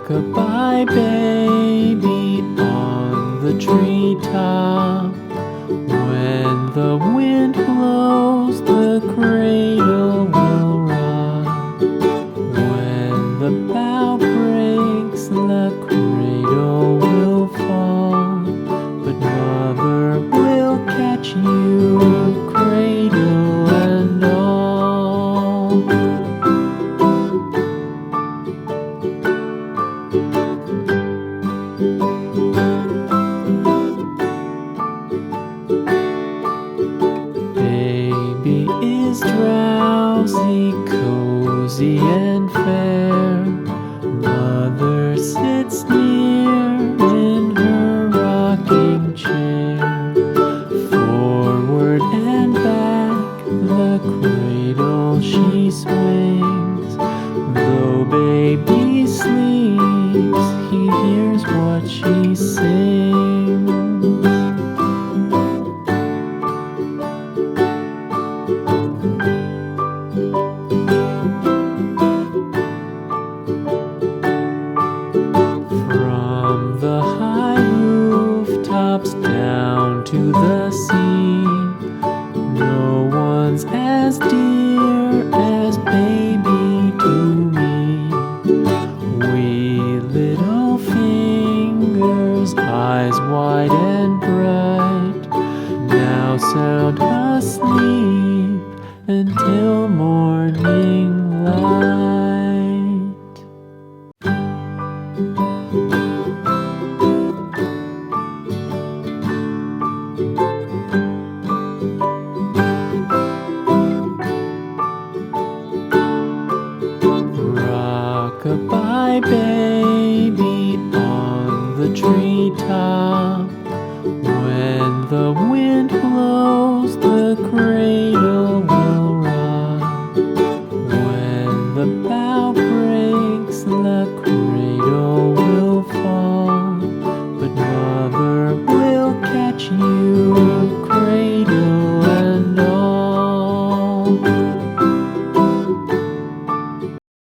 Rock-a-bye baby on the treetop. When the wind blows, the cradle will rock. When the bough breaks, the cradle will fall. But mother will catch you, cradle and all. Baby is drowsy, cozy and fair. Mother sits near in her rocking chair. Forward and back, the cradle she sways.